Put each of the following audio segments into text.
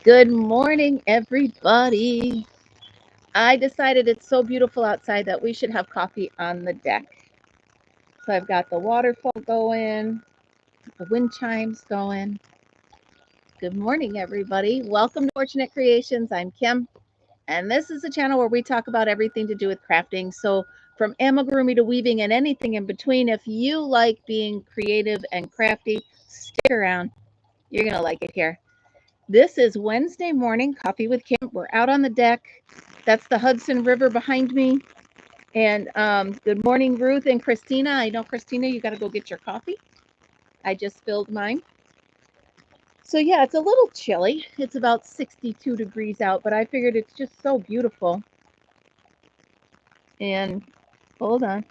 Good morning, everybody. I decided it's so beautiful outside that we should have coffee on the deck. So I've got the waterfall going, the wind chimes going. Good morning, everybody. Welcome to Fortunate Creations. I'm Kim, and this is a channel where we talk about everything to do with crafting. So from amigurumi to weaving and anything in between, if you like being creative and crafty, stick around. You're going to like it here. This is Wednesday morning, Coffee with Kim. We're out on the deck. That's the Hudson River behind me. And good morning, Ruth and Christina. I know, Christina, you got to go get your coffee. I just filled mine. So, yeah, it's a little chilly. It's about 62 degrees out, but I figured it's just so beautiful. And hold on.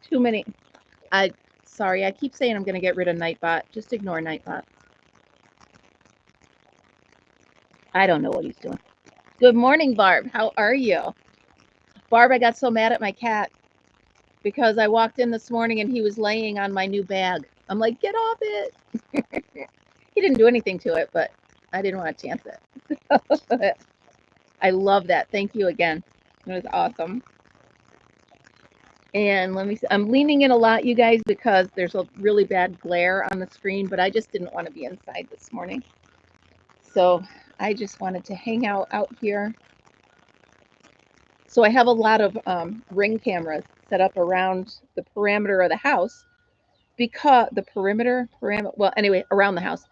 Too many. Sorry, I keep saying I'm going to get rid of Nightbot. Just ignore Nightbot. I don't know what he's doing. Good morning, Barb. How are you? Barb, I got so mad at my cat because I walked in this morning and he was laying on my new bag. I'm like, get off it. He didn't do anything to it, but I didn't want to chance it. I love that. Thank you again. It was awesome. And let me see. I'm leaning in a lot, you guys, because there's a really bad glare on the screen, but I just didn't want to be inside this morning. So I just wanted to hang out here. So I have a lot of Ring cameras set up around the perimeter of the house because the perimeter, well, anyway, around the house.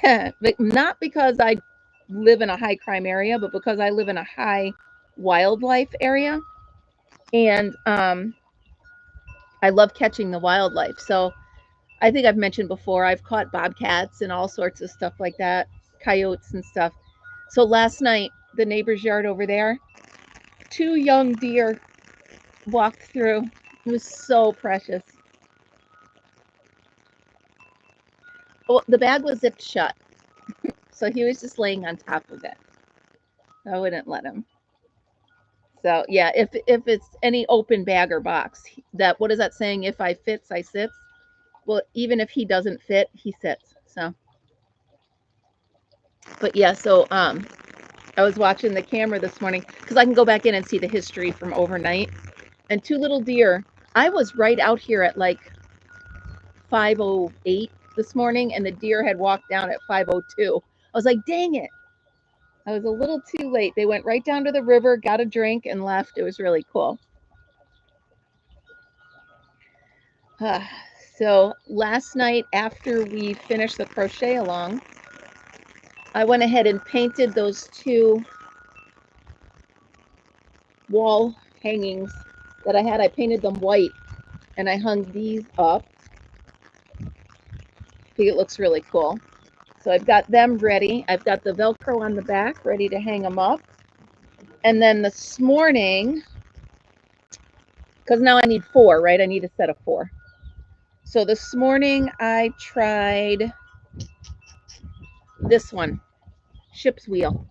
But not because I live in a high crime area, but because I live in a high wildlife area. And I love catching the wildlife. So I think I've mentioned before, I've caught bobcats and all sorts of stuff like that, coyotes and stuff. So last night, the neighbor's yard over there, 2 young deer walked through. It was so precious. Well, the bag was zipped shut. So he was just laying on top of it. I wouldn't let him. So yeah, if it's any open bag or box, that what is that saying? If I fits, I sits. Well, even if he doesn't fit, he sits. So, but yeah, so I was watching the camera this morning because I can go back in and see the history from overnight. And 2 little deer. I was right out here at like 5:08 this morning, and the deer had walked down at 5:02. I was like, dang it. I was a little too late. They went right down to the river, got a drink, and left. It was really cool. So last night, after we finished the crochet along, I went ahead and painted those 2 wall hangings that I had. I painted them white, and I hung these up. I think it looks really cool. So I've got them ready. I've got the Velcro on the back ready to hang them up. And then this morning, because now I need 4, right? I need a set of 4. So this morning I tried this one, ship's wheel.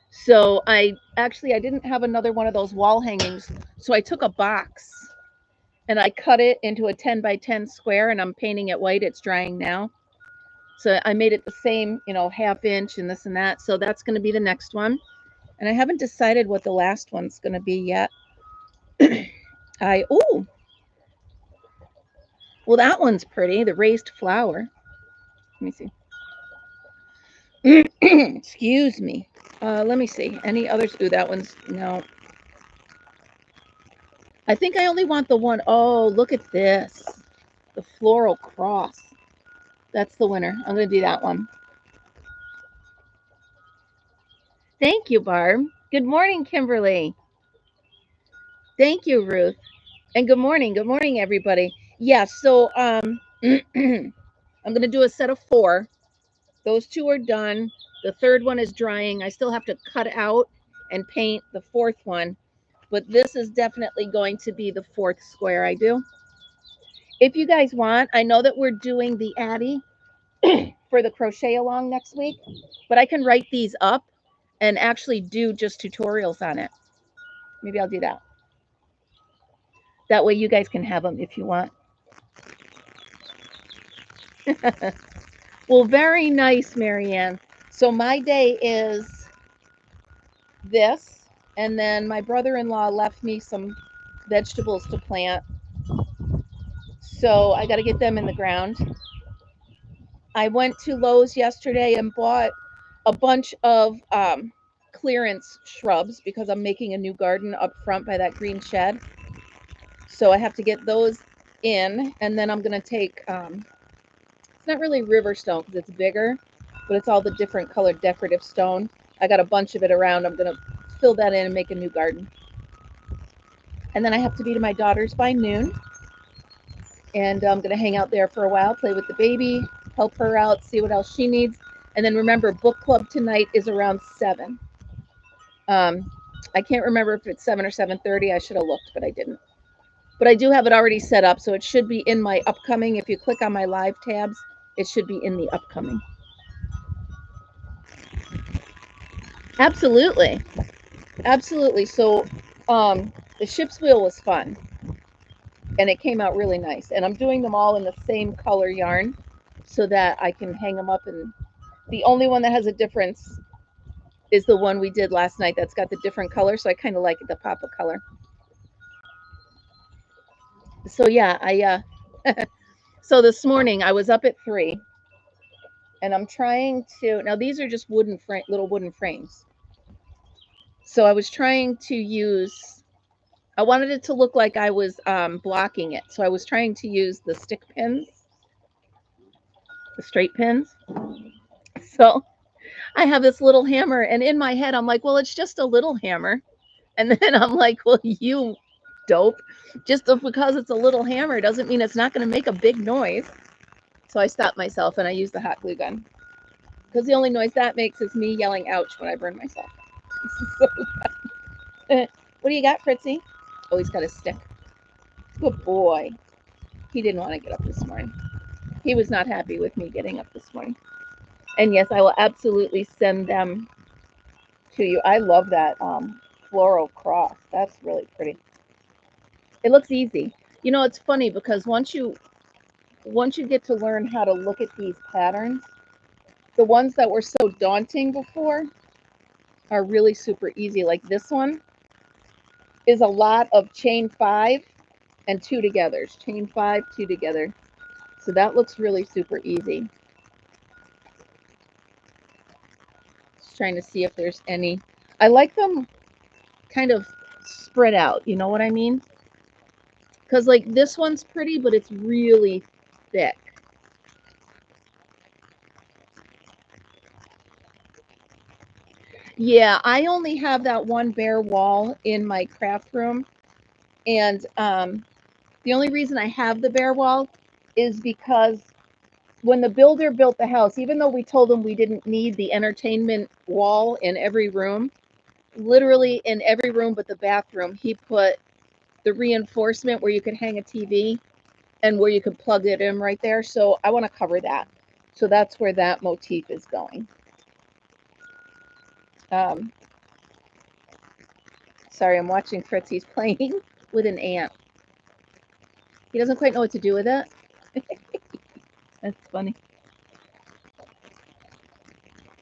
So I didn't have another one of those wall hangings. So I took a box and I cut it into a 10 by 10 square, and I'm painting it white. It's drying now. So I made it the same, 1/2 inch and this and that. So that's going to be the next one. And I haven't decided what the last one's going to be yet. Well, that one's pretty. The raised flower. Let me see. Excuse me. Let me see. Any others? Ooh, that one's, no. I think I only want the one. Oh, look at this. The floral cross. That's the winner. I'm going to do that one. Thank you, Barb. Good morning, Kimberly. Thank you, Ruth. And good morning. Good morning, everybody. Yeah, so I'm going to do a set of 4. Those 2 are done. The 3rd one is drying. I still have to cut out and paint the 4th one. But this is definitely going to be the 4th square I do. If you guys want, I know that we're doing the Addy for the crochet along next week, but I can write these up and actually do just tutorials on it. Maybe I'll do that. That way you guys can have them if you want. Well, very nice, Marianne. So my day is this, and then my brother-in-law left me some vegetables to plant. So I got to get them in the ground. I went to Lowe's yesterday and bought a bunch of clearance shrubs because I'm making a new garden up front by that green shed. So I have to get those in, and then I'm going to take, it's not really river stone because it's bigger, but it's all the different colored decorative stone. I got a bunch of it around. I'm going to fill that in and make a new garden. And then I have to be to my daughter's by noon. And I'm going to hang out there for a while, play with the baby, help her out, see what else she needs. And then remember, book club tonight is around 7. I can't remember if it's 7 or 7:30. I should have looked, but I didn't. But I do have it already set up, so it should be in my upcoming. If you click on my live tabs, it should be in the upcoming. Absolutely. Absolutely. So the ship's wheel was fun, and it came out really nice. And I'm doing them all in the same color yarn so that I can hang them up. And the only one that has a difference is the one we did last night that's got the different color. So I kind of like the pop of color. So yeah, so this morning I was up at 3, and I'm trying to, now these are just little wooden frames. So I was trying to use, I wanted it to look like I was blocking it. So I was trying to use the stick pins, the straight pins. So I have this little hammer, and in my head I'm like, well, it's just a little hammer. And then I'm like, well, you dope. Just because it's a little hammer doesn't mean it's not going to make a big noise. So I stopped myself and I used the hot glue gun. Because the only noise that makes is me yelling ouch when I burn myself. What do you got, Fritzy? Oh, he's got a stick. Good boy. He didn't want to get up this morning. He was not happy with me getting up this morning. And yes, I will absolutely send them to you. I love that floral cross. That's really pretty. It looks easy. You know, it's funny because once you get to learn how to look at these patterns, the ones that were so daunting before are really super easy. Like this one is a lot of chain 5 and 2 togethers. Chain 5, 2 together. So that looks really super easy. Just trying to see if there's any. I like them kind of spread out. You know what I mean? Because like this one's pretty, but it's really thick. Yeah, I only have that one bare wall in my craft room. And the only reason I have the bare wall is because when the builder built the house, even though we told them we didn't need the entertainment wall in every room, literally in every room but the bathroom, he put the reinforcement where you could hang a TV and where you could plug it in right there. So I want to cover that. So that's where that motif is going. Sorry, I'm watching Fritz. He's playing with an ant. He doesn't quite know what to do with it. That's funny.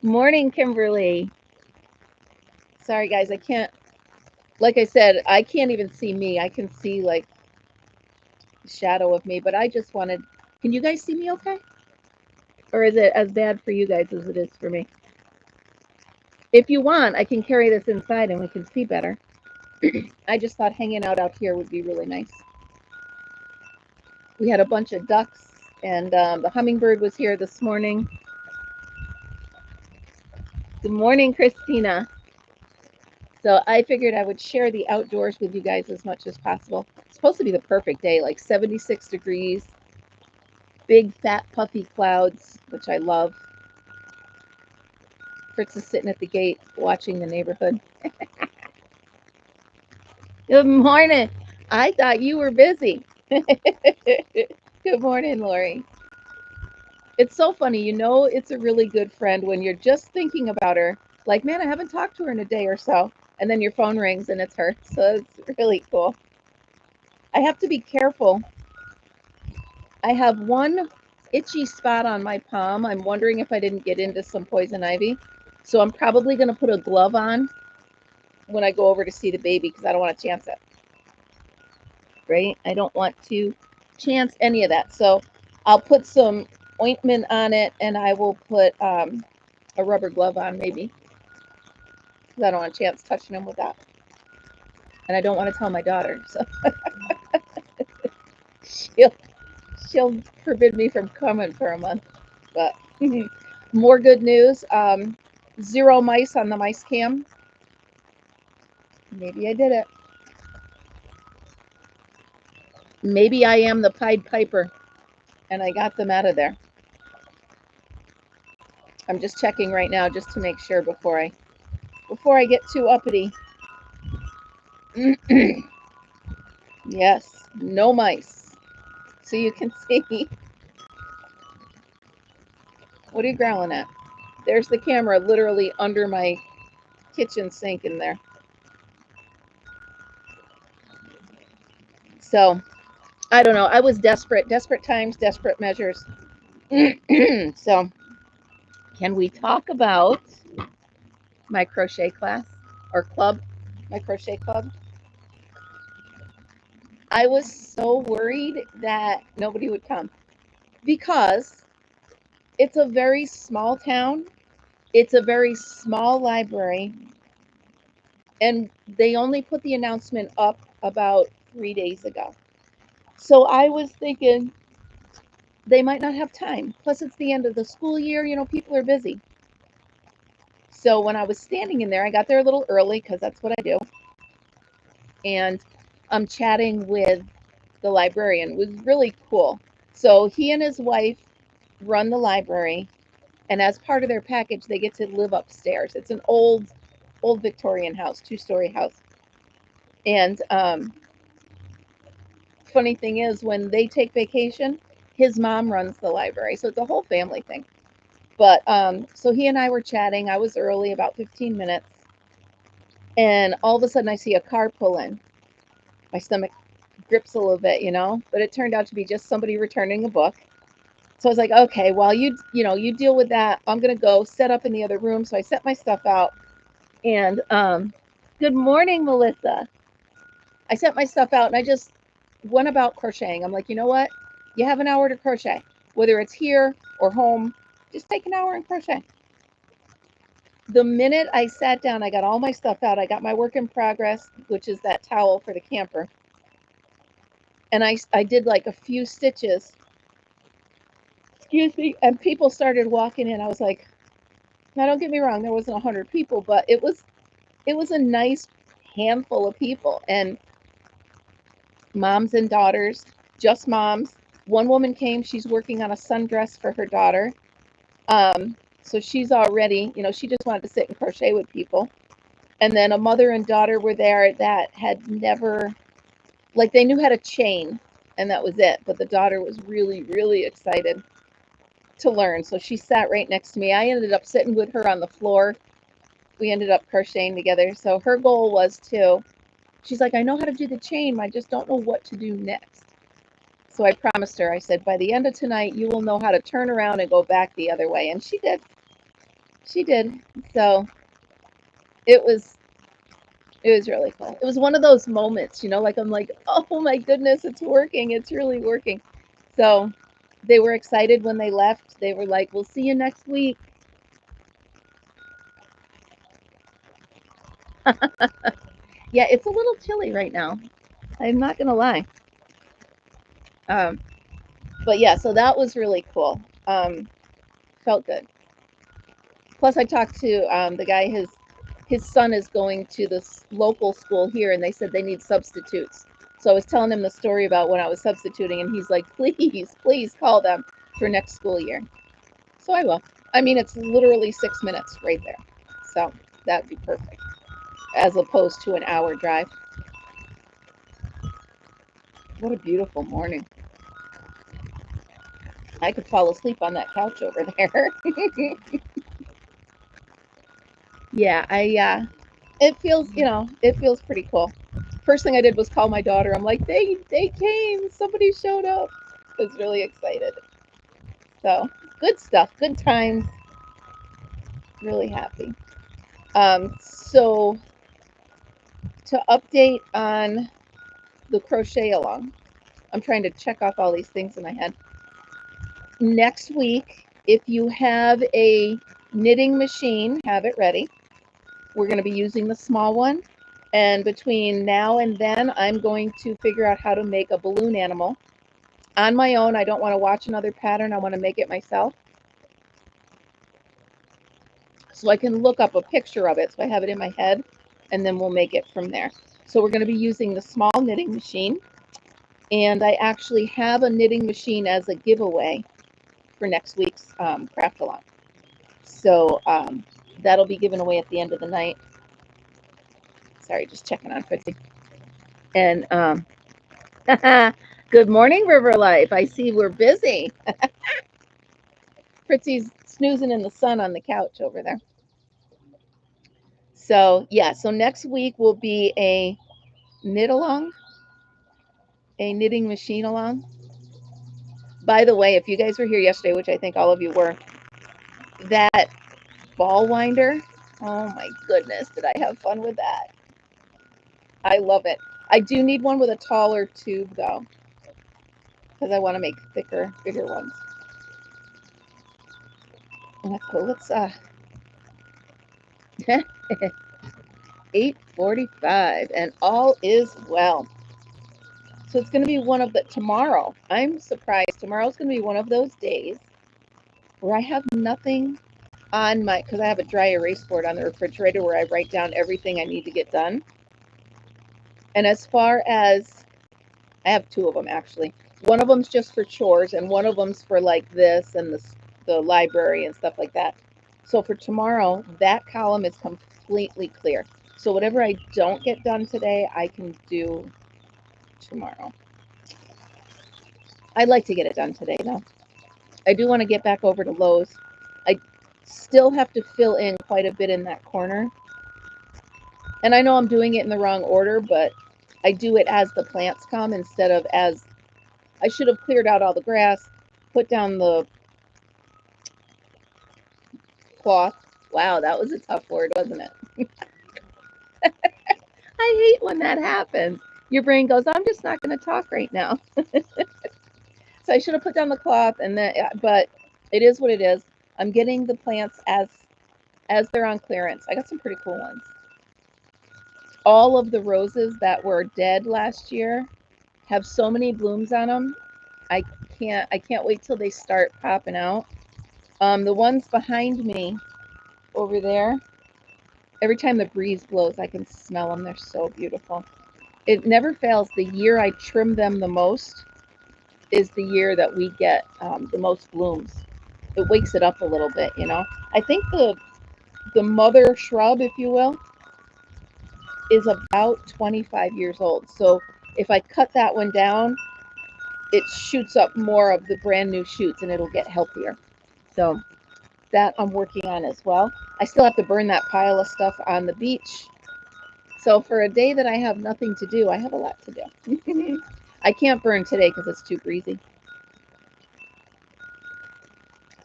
Morning, Kimberly. Sorry, guys. I can't, like I said, I can't even see me. I can see like the shadow of me, but I just wanted, can you guys see me okay? Or is it as bad for you guys as it is for me? If you want, I can carry this inside and we can see better. I just thought hanging out here would be really nice. We had a bunch of ducks, and the hummingbird was here this morning. Good morning, Christina. So I figured I would share the outdoors with you guys as much as possible. It's supposed to be the perfect day, like 76 degrees, big, fat, puffy clouds, which I love. Fritz is sitting at the gate watching the neighborhood. Good morning. I thought you were busy. Good morning, Lori. It's so funny, you know, it's a really good friend when you're just thinking about her. Like, man, I haven't talked to her in a day or so. And then your phone rings and it's her. So it's really cool. I have to be careful. I have one itchy spot on my palm. I'm wondering if I didn't get into some poison ivy. So I'm probably going to put a glove on when I go over to see the baby because I don't want to chance it. Right? I don't want to chance any of that. So I'll put some ointment on it and I will put a rubber glove on maybe because I don't want to chance touching him with that. And I don't want to tell my daughter. So she'll forbid me from coming for a month. But more good news. 0 mice on the mice cam. Maybe I did it. Maybe I am the Pied Piper and I got them out of there. I'm just checking right now just to make sure before I get too uppity. Yes, no mice. So you can see. What are you growling at? There's the camera literally under my kitchen sink in there. So I don't know. I was desperate times, desperate measures. So can we talk about my crochet class or club, my crochet club? I was so worried that nobody would come because it's a very small town. It's a very small library. And they only put the announcement up about 3 days ago. So I was thinking they might not have time. Plus, it's the end of the school year. You know, people are busy. So when I was standing in there, I got there a little early because that's what I do. And I'm chatting with the librarian. It was really cool. So he and his wife run the library. And as part of their package, they get to live upstairs. It's an old Victorian house, 2-story house. And funny thing is, when they take vacation, his mom runs the library. So it's a whole family thing. But so he and I were chatting. I was early, about 15 minutes. And all of a sudden I see a car pull in. My stomach grips a little bit, you know, but it turned out to be just somebody returning a book. So I was like, okay, while you deal with that, I'm going to go set up in the other room. So I set my stuff out. And good morning, Melissa. I set my stuff out and I just went about crocheting. I'm like, you know what? You have an hour to crochet, whether it's here or home, just take an hour and crochet. The minute I sat down, I got all my stuff out. I got my work in progress, which is that towel for the camper. And I did like a few stitches. Excuse me. And people started walking in. I was like, now don't get me wrong, there wasn't 100 people, but it was a nice handful of people. And moms and daughters, just moms. One woman came, she's working on a sundress for her daughter. So she's already, she just wanted to sit and crochet with people. And then a mother and daughter were there that had never, like they knew how to chain and that was it. But the daughter was really, really excited to learn. So she sat right next to me. I ended up sitting with her on the floor. We ended up crocheting together. So her goal was she's like, I know how to do the chain. I just don't know what to do next. So I promised her, I said, by the end of tonight, you will know how to turn around and go back the other way. And she did. She did. So it was really cool. It was one of those moments, like I'm like, oh my goodness, it's working. It's really working. So they were excited when they left. They were like, we'll see you next week. Yeah, it's a little chilly right now. I'm not going to lie. But yeah, so that was really cool. Felt good. Plus, I talked to the guy, his son is going to this local school here, and they said they need substitutes. So I was telling him the story about when I was substituting, and he's like, please call them for next school year. So I will. I mean, it's literally 6 minutes right there. So that'd be perfect, as opposed to an hour drive. What a beautiful morning. I could fall asleep on that couch over there. Yeah, it feels, it feels pretty cool. First thing I did was call my daughter. I'm like, they came, somebody showed up. I was really excited. So good stuff, good times. Really happy. So to update on the crochet along, I'm trying to check off all these things in my head. Next week, if you have a knitting machine, have it ready. We're going to be using the small one. And between now and then, I'm going to figure out how to make a balloon animal on my own. I don't want to watch another pattern. I want to make it myself. So I can look up a picture of it. So I have it in my head, and then we'll make it from there. So we're going to be using the small knitting machine. And I actually have a knitting machine as a giveaway for next week's craft along. So that'll be given away at the end of the night. Sorry, just checking on Fritzy. And good morning, River Life. I see we're busy. Fritzy's snoozing in the sun on the couch over there. So yeah, so next week will be a knit along, a knitting machine along. By the way, if you guys were here yesterday, which I think all of you were, that ball winder, oh my goodness, did I have fun with that. I love it. I do need one with a taller tube though, because I want to make thicker, bigger ones. Let's go. Let's 8:45, and all is well. So it's going to be one of the tomorrow. I'm surprised. Tomorrow's going to be one of those days where I have nothing on my, because I have a dry erase board on the refrigerator where I write down everything I need to get done. And as far as, I have two of them actually. One of them's just for chores, and one of them's for like this and the library and stuff like that. So for tomorrow, that column is completely clear. So whatever I don't get done today, I can do tomorrow. I'd like to get it done today though. I do want to get back over to Lowe's. I still have to fill in quite a bit in that corner. And I know I'm doing it in the wrong order, but I do it as the plants come instead of as, I should have cleared out all the grass, put down the cloth. Wow, that was a tough word, wasn't it? I hate when that happens. Your brain goes, I'm just not going to talk right now. So I should have put down the cloth, and then, but it is what it is. I'm getting the plants as they're on clearance. I got some pretty cool ones. All of the roses that were dead last year have so many blooms on them. I can't wait till they start popping out. The ones behind me over there, every time the breeze blows, I can smell them. They're so beautiful. It never fails. The year I trim them the most is the year that we get the most blooms. It wakes it up a little bit, you know. I think the mother shrub, if you will, is about 25 years old. So if I cut that one down, it shoots up more of the brand new shoots and it'll get healthier. So that I'm working on as well. I still have to burn that pile of stuff on the beach. So for a day that I have nothing to do, I have a lot to do. I can't burn today because it's too breezy.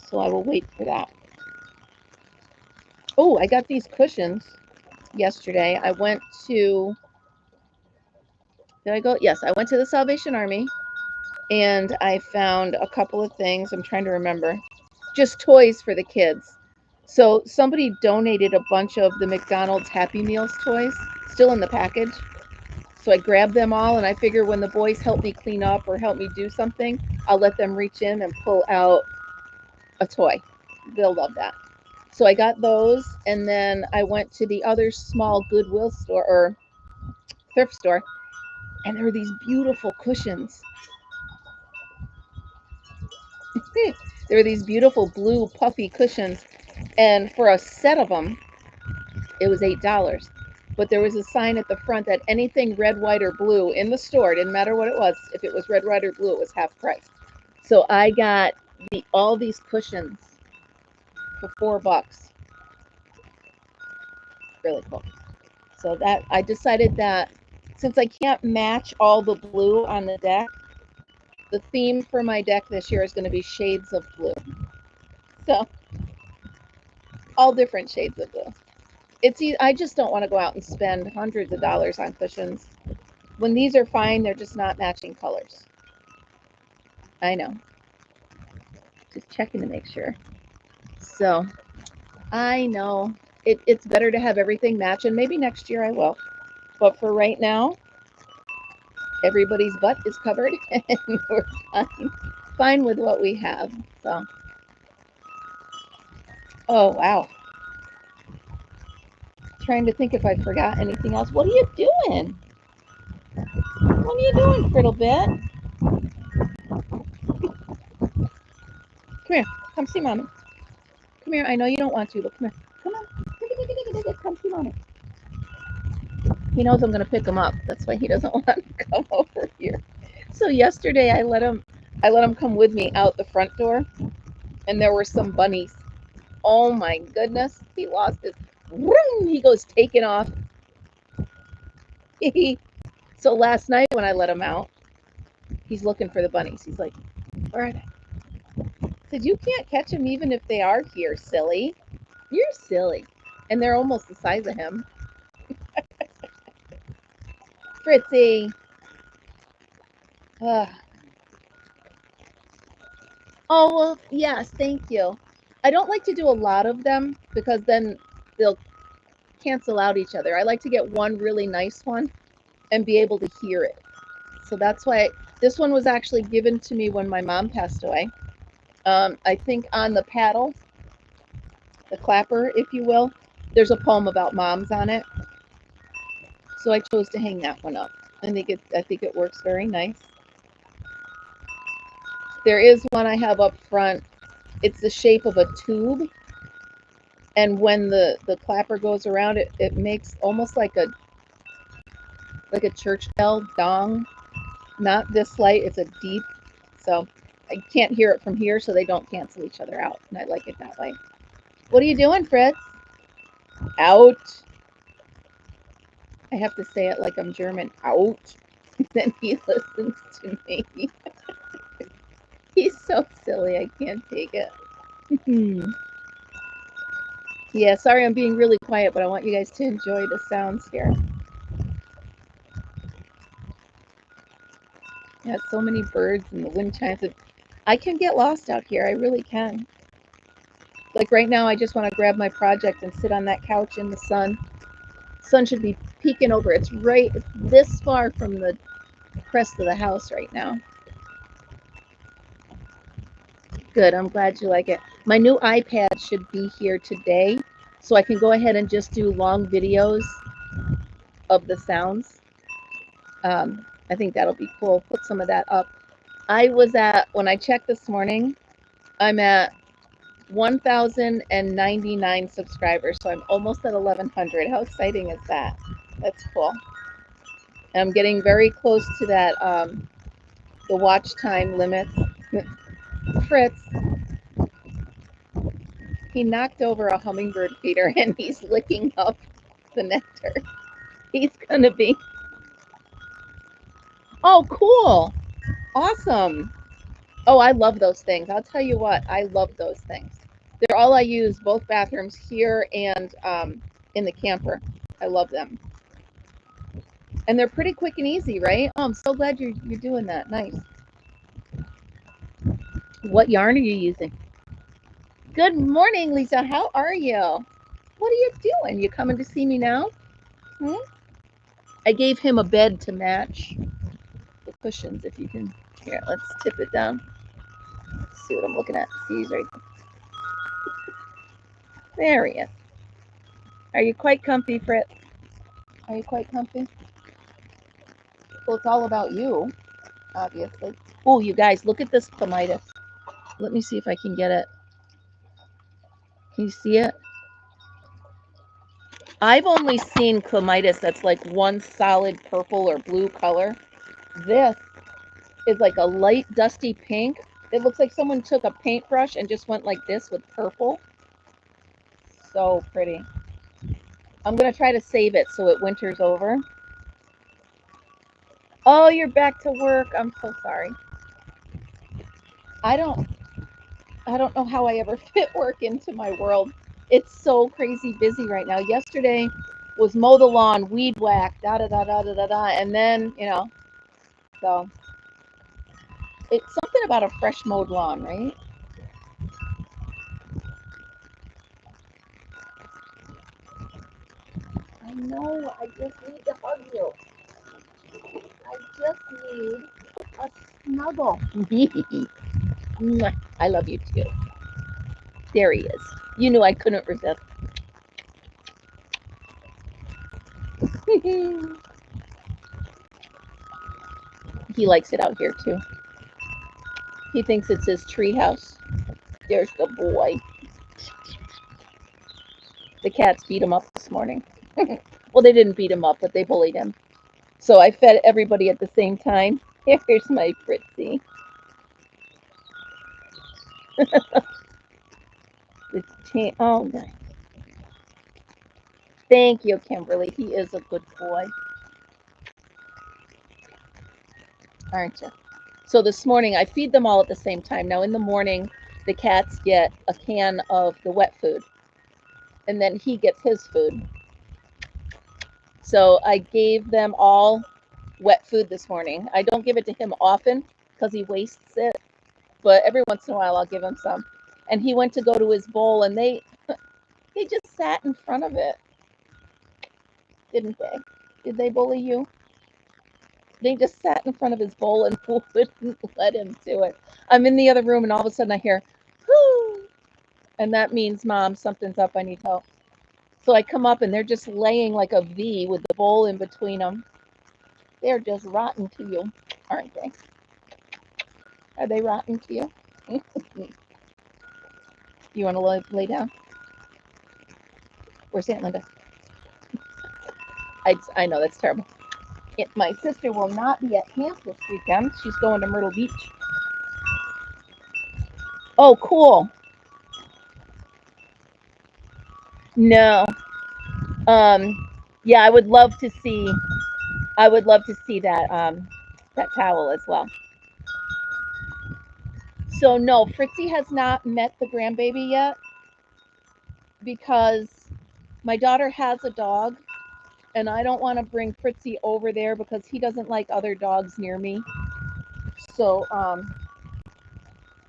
So I will wait for that. Oh, I got these cushions yesterday. I went to, did I go? Yes, I went to the Salvation Army and I found a couple of things. I'm trying to remember. Just toys for the kids. So somebody donated a bunch of the McDonald's Happy Meals toys, still in the package. So I grabbed them all, and I figure when the boys help me clean up or help me do something, I'll let them reach in and pull out a toy. They'll love that. So I got those, and then I went to the other small Goodwill store or thrift store, and there were these beautiful cushions. There were these beautiful blue puffy cushions, and for a set of them, it was $8. But there was a sign at the front that anything red, white, or blue in the store, didn't matter what it was, if it was red, white, or blue, it was half price. So I got all these cushions for $4. Really cool. So that I decided that since I can't match all the blue on the deck, The theme for my deck this year is going to be shades of blue. So all different shades of blue. I just don't want to go out and spend hundreds of dollars on cushions. When these are fine, they're just not matching colors. I know. Just checking to make sure. So I know it's better to have everything match, and maybe next year I will. But for right now, everybody's butt is covered and we're fine with what we have. So, oh wow. Trying to think if I forgot anything else. What are you doing? What are you doing, Friddlebit? Come here. Come see Mommy. Come here. I know you don't want to, but come here. Come on. Come see Mommy. He knows I'm going to pick him up. That's why he doesn't want to come over here. So yesterday I let him come with me out the front door, and there were some bunnies. Oh my goodness. He lost his vroom, he goes taking off. So last night when I let him out, he's looking for the bunnies. He's like, where are they? I said, you can't catch them even if they are here, silly. You're silly. And they're almost the size of him. Fritzy. Oh, well, yes, thank you. I don't like to do a lot of them because then they'll cancel out each other. I like to get one really nice one and be able to hear it. So that's why this one was actually given to me when my mom passed away. I think on the paddle, the clapper, if you will, there's a poem about moms on it. So I chose to hang that one up. I think it works very nice. There is one I have up front. It's the shape of a tube. And when the clapper goes around it, it makes almost like a church bell dong. Not this light, it's a deep. So I can't hear it from here, so they don't cancel each other out. And I like it that way. What are you doing, Fritz? Out. I have to say it like I'm German. Out. Then he listens to me. He's so silly. I can't take it. Yeah, sorry I'm being really quiet, but I want you guys to enjoy the sounds here. Yeah, so many birds and the wind chimes. I can get lost out here. I really can. Like right now, I just want to grab my project and sit on that couch in the sun. Sun should be peeking over. It's right this far from the crest of the house right now. Good. I'm glad you like it. My new iPad should be here today, so I can go ahead and just do long videos of the sounds. I think that'll be cool. Put some of that up. When I checked this morning, I'm at 1,099 subscribers, so I'm almost at 1,100. How exciting is that? That's cool. And I'm getting very close to that, the watch time limit. Fritz, he knocked over a hummingbird feeder and he's licking up the nectar. He's gonna be. Oh, cool. Awesome. Oh, I love those things. I'll tell you what, I love those things. They're all I use, both bathrooms here and in the camper. I love them. And they're pretty quick and easy, right? Oh, I'm so glad you're doing that. Nice. What yarn are you using? Good morning, Lisa. How are you? What are you doing? You coming to see me now? I gave him a bed to match the cushions. If you can, here, let's tip it down. Let's see what I'm looking at. See, he's right there. He is. Are you quite comfy, Fritz? Are you quite comfy? Well, it's all about you, obviously. Oh, you guys, look at this clematis. Let me see if I can get it. Can you see it? I've only seen clematis that's like one solid purple or blue color. This is like a light dusty pink. It looks like someone took a paintbrush and just went like this with purple. So pretty. I'm going to try to save it so it winters over. Oh, you're back to work. I'm so sorry. I don't know how I ever fit work into my world. It's so crazy busy right now. Yesterday was mow the lawn, weed whack, da da da da da da da, and then so it's something about a fresh mowed lawn, right? I know. I just need to hug you. I just need a snuggle. I love you too. There he is. You knew I couldn't resist. He likes it out here too. He thinks it's his tree house. There's the boy. The cats beat him up this morning. Well, they didn't beat him up, but they bullied him. So I fed everybody at the same time. Here's my Fritzy. Oh, nice. Thank you, Kimberly. He is a good boy, aren't you? So this morning I feed them all at the same time. Now in the morning, the cats get a can of the wet food, and then he gets his food. So I gave them all wet food this morning. I don't give it to him often because he wastes it, but every once in a while I'll give him some. And he went to go to his bowl, and they just sat in front of it, didn't they? Did they bully you? They just sat in front of his bowl and wouldn't let him do it. I'm in the other room, and all of a sudden I hear, whoo, and that means, Mom, something's up. I need help. So I come up, and they're just laying like a V with the bowl in between them. They're just rotten to you, aren't they? Are they rotten to you? You want to lay down? Where's Aunt Linda? I know, that's terrible. My sister will not be at camp this weekend. She's going to Myrtle Beach. Oh, cool. No. Yeah, I would love to see that that towel as well. So no, Fritzy has not met the grandbaby yet because my daughter has a dog, and I don't want to bring Fritzy over there because he doesn't like other dogs near me. So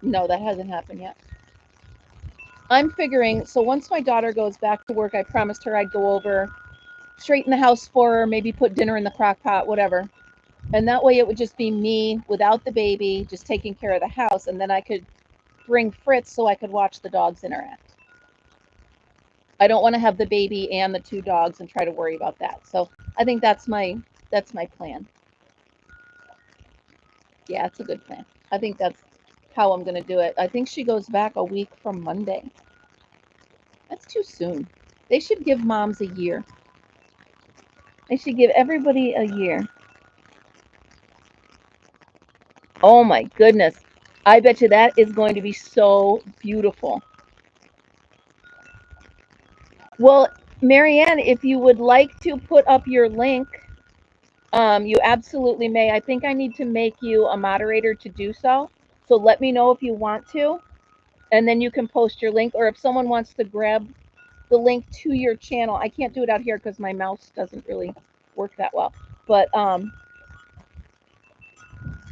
no, that hasn't happened yet. I'm figuring, so once my daughter goes back to work, I promised her I'd go over, straighten the house for her, maybe put dinner in the crock pot, whatever. And that way it would just be me without the baby, just taking care of the house, and then I could bring Fritz so I could watch the dogs interact. I don't want to have the baby and the two dogs and try to worry about that. So I think that's my plan. Yeah, it's a good plan. I think that's how I'm going to do it. I think she goes back a week from Monday. That's too soon. They should give moms a year. They should give everybody a year. Oh my goodness. I bet you that is going to be so beautiful. Well, Marianne, if you would like to put up your link, you absolutely may. I think I need to make you a moderator to do so. So let me know if you want to, and then you can post your link. Or if someone wants to grab the link to your channel, I can't do it out here because my mouse doesn't really work that well. But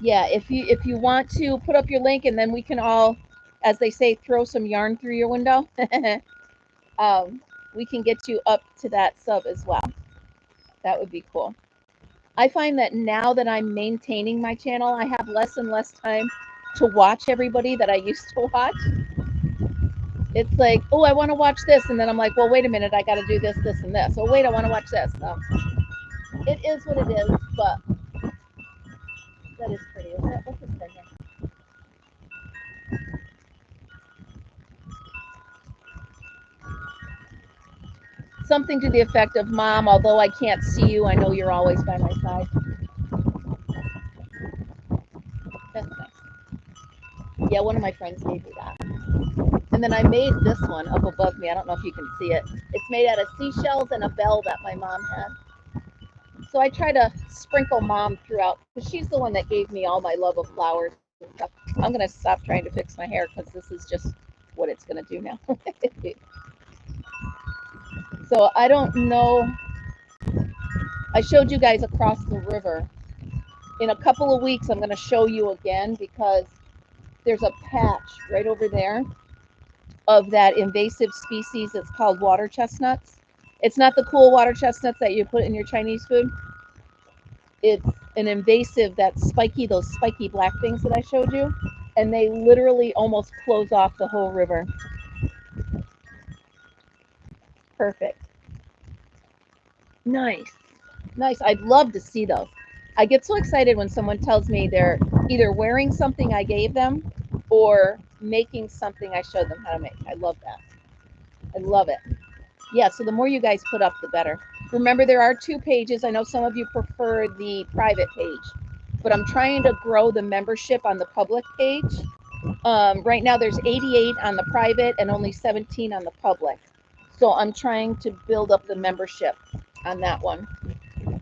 yeah, if you want to put up your link, and then we can all, as they say, throw some yarn through your window. We can get you up to that sub as well. That would be cool. I find that now that I'm maintaining my channel, I have less and less time to watch everybody that I used to watch. It's like, oh, I want to watch this, and then I'm like, well, wait a minute, I got to do this, this, and this. Oh, wait, I want to watch this. So it is what it is, but that is pretty, isn't it? What's this thing here? Something to the effect of, Mom, although I can't see you, I know you're always by my side. That's nice. Yeah, one of my friends gave me that. And then I made this one up above me. I don't know if you can see it. It's made out of seashells and a bell that my mom had. So I try to sprinkle Mom throughout, because she's the one that gave me all my love of flowers. I'm going to stop trying to fix my hair because this is just what it's going to do now. So I don't know. I showed you guys across the river. In a couple of weeks, I'm going to show you again because there's a patch right over there of that invasive species. It's called water chestnuts. It's not the cool water chestnuts that you put in your Chinese food. It's an invasive that's spiky, those spiky black things that I showed you. And they literally almost close off the whole river. Perfect. Nice. Nice. I'd love to see those. I get so excited when someone tells me they're either wearing something I gave them or making something I showed them how to make. I love that. I love it. Yeah, so the more you guys put up, the better. Remember, there are 2 pages. I know some of you prefer the private page, but I'm trying to grow the membership on the public page. Right now, there's 88 on the private and only 17 on the public. So I'm trying to build up the membership on that one.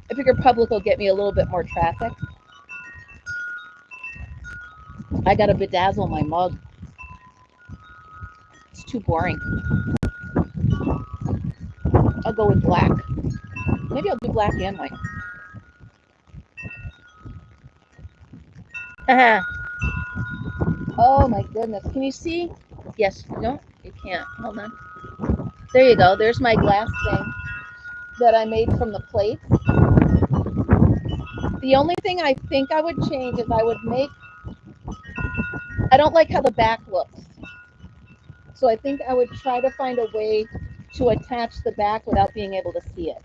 I figure public will get me a little bit more traffic. I got to bedazzle my mug. It's too boring. I'll go with black. Maybe I'll do black and white. Oh my goodness. Can you see? Yes. No, you can't. Hold on. There you go. There's my glass thing that I made from the plates. The only thing I think I would change is I don't like how the back looks. So I think I would try to find a way to attach the back without being able to see it.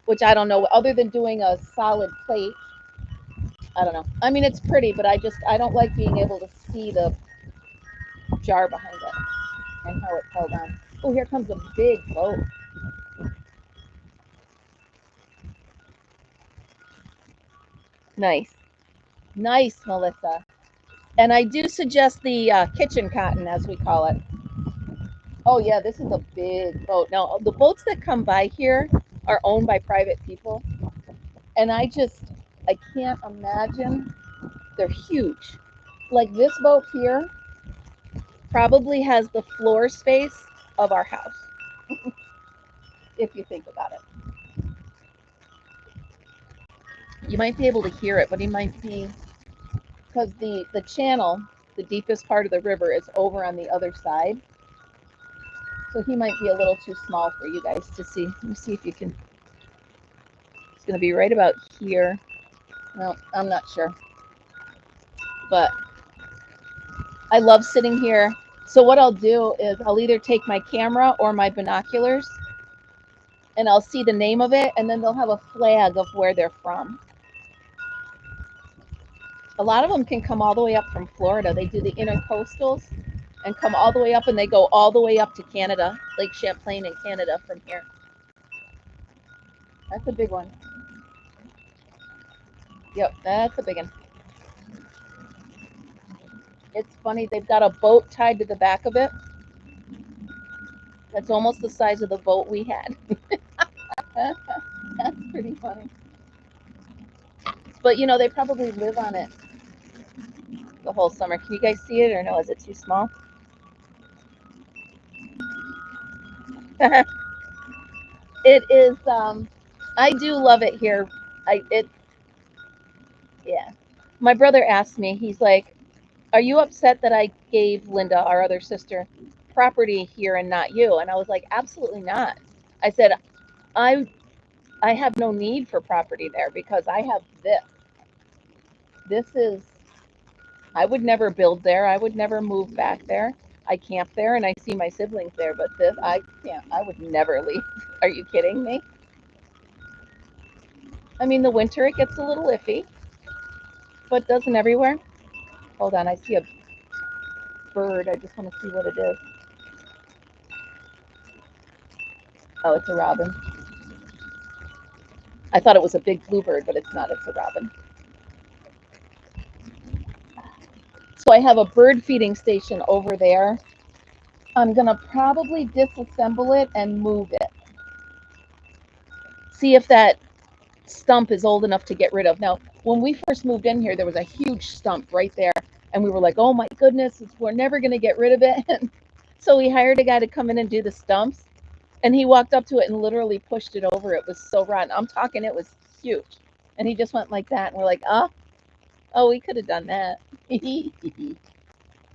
Which I don't know, other than doing a solid plate. I don't know. I mean, it's pretty, but I don't like being able to see the jar behind it and how it's held on. Oh, here comes a big boat. Nice. Nice, Melissa. And I do suggest the kitchen cotton, as we call it. Oh, yeah, this is a big boat. Now, the boats that come by here are owned by private people. And I can't imagine. They're huge. Like this boat here probably has the floor space of our house, if you think about it. You might be able to hear it, but he might be, because the channel, the deepest part of the river, is over on the other side. So he might be a little too small for you guys to see. Let me see if you can. It's going to be right about here. No, I'm not sure. But I love sitting here. So what I'll do is I'll either take my camera or my binoculars and I'll see the name of it, and then they'll have a flag of where they're from. A lot of them can come all the way up from Florida. They do the intercoastals and come all the way up, and they go all the way up to Canada, Lake Champlain in Canada from here. That's a big one. Yep, that's a big one. It's funny, they've got a boat tied to the back of it. That's almost the size of the boat we had. That's pretty funny. But you know, they probably live on it the whole summer. Can you guys see it or no? Is it too small? It is. I do love it here. Yeah. My brother asked me. He's like, "Are you upset that I gave Linda, our other sister, property here and not you?" And I was like, "Absolutely not." I said, "I have no need for property there because I have this. This is. I would never build there. I would never move back there. I camp there and I see my siblings there, but this I can't. I would never leave. Are you kidding me?" I mean, the winter it gets a little iffy, but doesn't everywhere. Hold on, I see a bird. I just want to see what it is. Oh, it's a robin. I thought it was a big bluebird, but it's not. It's a robin. So I have a bird feeding station over there. I'm going to probably disassemble it and move it. See if that stump is old enough to get rid of. Now, When we first moved in here, there was a huge stump right there. And we were like, oh my goodness, we're never going to get rid of it. So we hired a guy to come in and do the stumps. And he walked up to it and literally pushed it over. It was so rotten. I'm talking, it was huge. And he just went like that. And we're like, oh, we could have done that.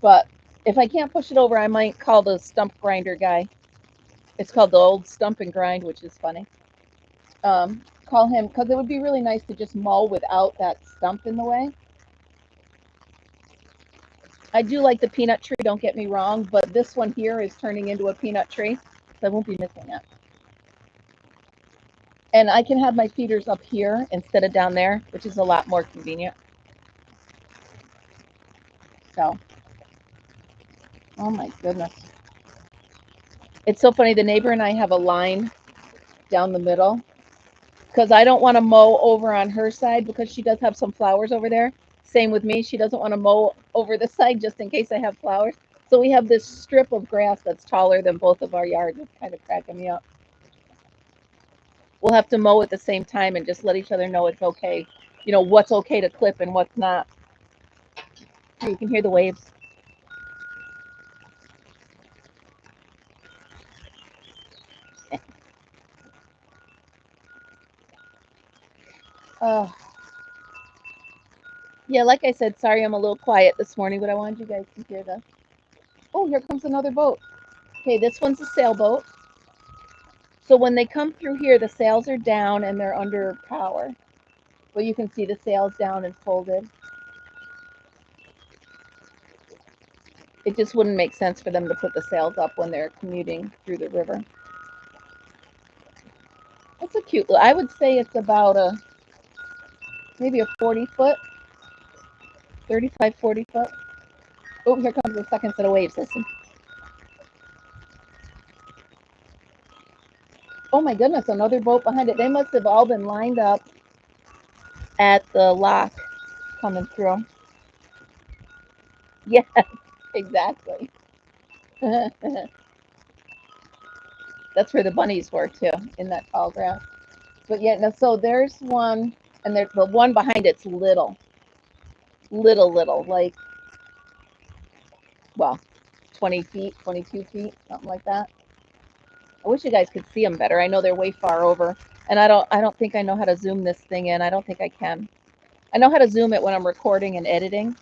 But if I can't push it over, I might call the stump grinder guy. It's called the old stump and grind, which is funny. Call him, because it would be really nice to just mow without that stump in the way. I do like the peanut tree, don't get me wrong, but this one here is turning into a peanut tree, so I won't be missing it. And I can have my feeders up here instead of down there, which is a lot more convenient. So, oh my goodness. It's so funny, the neighbor and I have a line down the middle, because I don't want to mow over on her side because she does have some flowers over there. Same with me. She doesn't want to mow over this side just in case I have flowers. So we have this strip of grass that's taller than both of our yards. It's kind of cracking me up. We'll have to mow at the same time and just let each other know it's okay. You know, what's okay to clip and what's not. You can hear the waves. Oh. Yeah, like I said, sorry I'm a little quiet this morning, but I wanted you guys to hear this. Oh, here comes another boat. Okay, this one's a sailboat. So when they come through here, the sails are down and they're under power. But you can see the sails down and folded. It just wouldn't make sense for them to put the sails up when they're commuting through the river. It's a cute, I would say it's about maybe a 40-foot, 35, 40 foot. Oh, here comes the second set of waves. Listen. Oh my goodness, another boat behind it. They must have all been lined up at the lock coming through. Yes, exactly. That's where the bunnies were too, in that tall grass. But yeah, no, so there's one, and there's the one behind it's little, like, well, 20 feet, 22 feet, something like that. I wish you guys could see them better. I know they're way far over, and I don't think I know how to zoom this thing in. I don't think I can. I know how to zoom it when I'm recording and editing,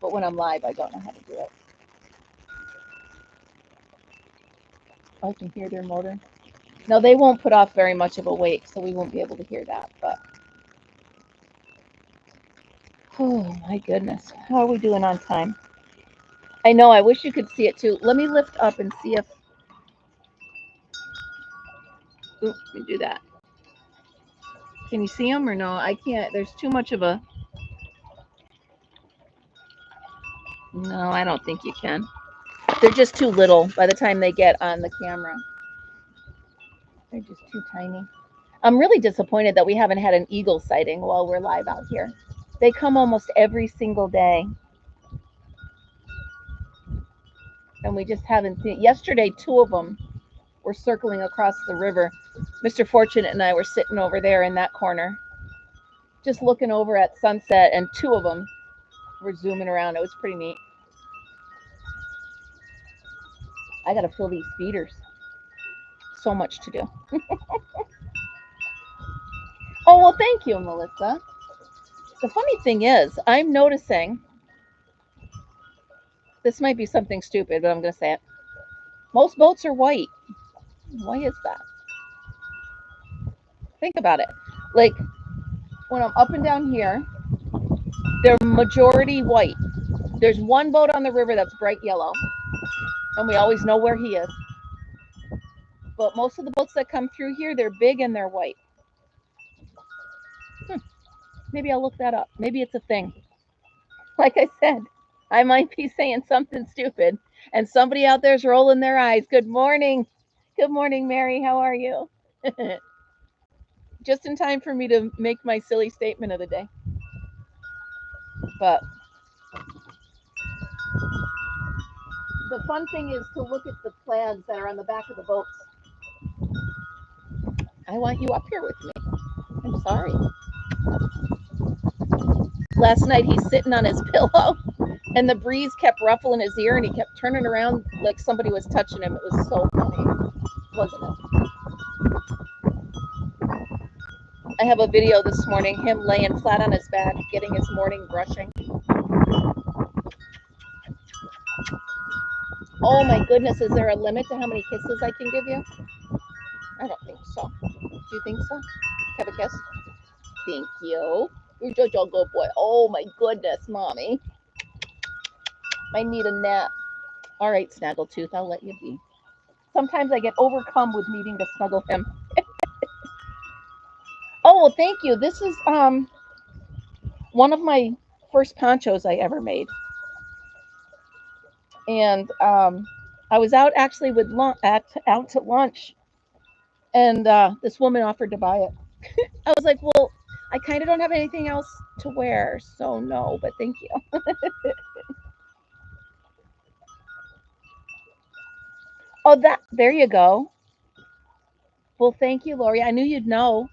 but when I'm live, I don't know how to do it. Oh, I can hear their motor. No, they won't put off very much of a wake, so we won't be able to hear that, but oh my goodness. How are we doing on time? I know, I wish you could see it too. Let me lift up and see if, oops, let me do that. Can you see them or no? I can't, there's too much of a, no, I don't think you can. They're just too little by the time they get on the camera. They're just too tiny. I'm really disappointed that we haven't had an eagle sighting while we're live out here. They come almost every single day. And we just haven't seen. Yesterday, 2 of them were circling across the river. Mr. Fortunate and I were sitting over there in that corner, just looking over at sunset, and 2 of them were zooming around. It was pretty neat. I got to fill these feeders. So much to do. Oh, well, thank you, Melissa. The funny thing is, I'm noticing, this might be something stupid, but I'm going to say it. Most boats are white. Why is that? Think about it. Like, when I'm up and down here, they're majority white. There's one boat on the river that's bright yellow, and we always know where he is. But most of the boats that come through here, they're big and they're white. Maybe I'll look that up. Maybe it's a thing. Like I said, I might be saying something stupid, and somebody out there's rolling their eyes. Good morning. Good morning, Mary. How are you? Just in time for me to make my silly statement of the day. But the fun thing is to look at the flags that are on the back of the boats. I want you up here with me. I'm sorry. last night he's sitting on his pillow and the breeze kept ruffling his ear and he kept turning around like somebody was touching him. It was so funny, wasn't it? I have a video this morning, him laying flat on his back, getting his morning brushing. Oh my goodness, is there a limit to how many kisses I can give you? I don't think so. Do you think so? Have a kiss? Thank you. You're such a good boy. Oh my goodness, mommy. I need a nap. All right, Snaggletooth, I'll let you be. Sometimes I get overcome with needing to snuggle him. Oh, well, thank you. This is one of my first ponchos I ever made. And I was out actually with out to lunch, and this woman offered to buy it. I was like, well, I kind of don't have anything else to wear, so no, but thank you. Oh, there you go. Well, thank you, Lori. I knew you'd know.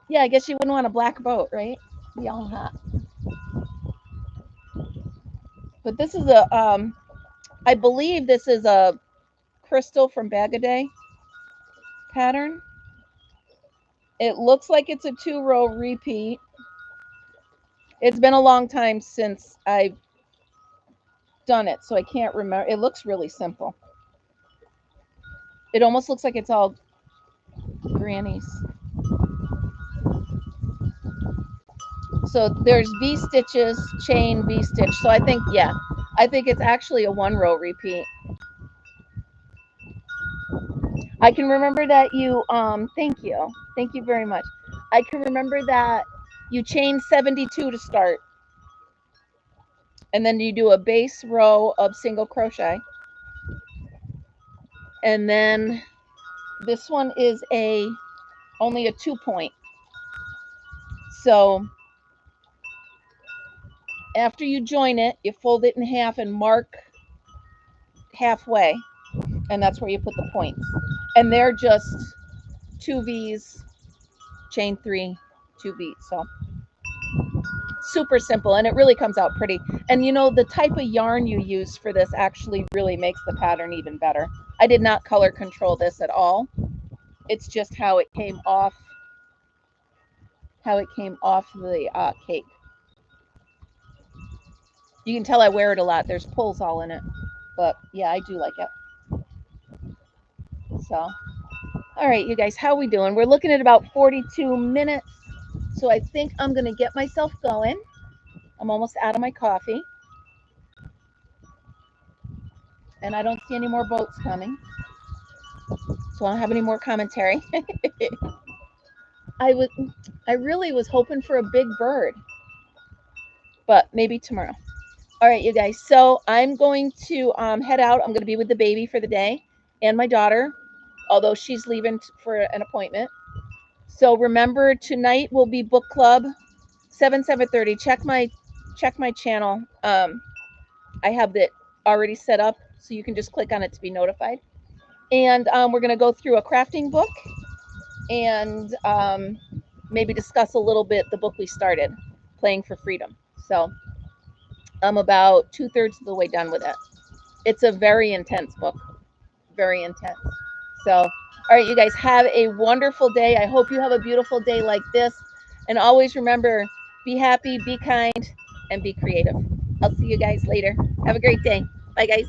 Yeah, I guess you wouldn't want a black boat, right? Be all hot. But this is a, I believe this is a crystal from Bag O' Day pattern. It looks like it's a 2-row repeat. It's been a long time since I've done it, so I can't remember. It looks really simple. It almost looks like it's all grannies. So there's V stitches, chain, V stitch. So I think, yeah, I think it's actually a 1-row repeat. I can remember that you, thank you very much. I can remember that you chain 72 to start. And then you do a base row of single crochet. And then this one is only a 2-point. So after you join it, you fold it in half and mark halfway, and that's where you put the points. And they're just 2 V's, chain 3, 2 V's. So super simple, and it really comes out pretty. And you know, the type of yarn you use for this actually really makes the pattern even better. I did not color control this at all. It's just how it came off the cake. You can tell I wear it a lot. There's pulls all in it, but yeah, I do like it. So, all right, you guys, how we doing? We're looking at about 42 minutes. So I think I'm going to get myself going. I'm almost out of my coffee. And I don't see any more boats coming. So I don't have any more commentary. I really was hoping for a big bird. But maybe tomorrow. All right, you guys. So I'm going to head out. I'm going to be with the baby for the day and my daughter, although she's leaving for an appointment. So remember, tonight will be book club, 7:30. Check my channel. I have it already set up, so you can just click on it to be notified. And we're going to go through a crafting book and maybe discuss a little bit the book we started, Playing for Freedom. So I'm about 2/3 of the way done with it. It's a very intense book, very intense. So, all right, you guys, have a wonderful day. I hope you have a beautiful day like this. And always remember, be happy, be kind, and be creative. I'll see you guys later. Have a great day. Bye, guys.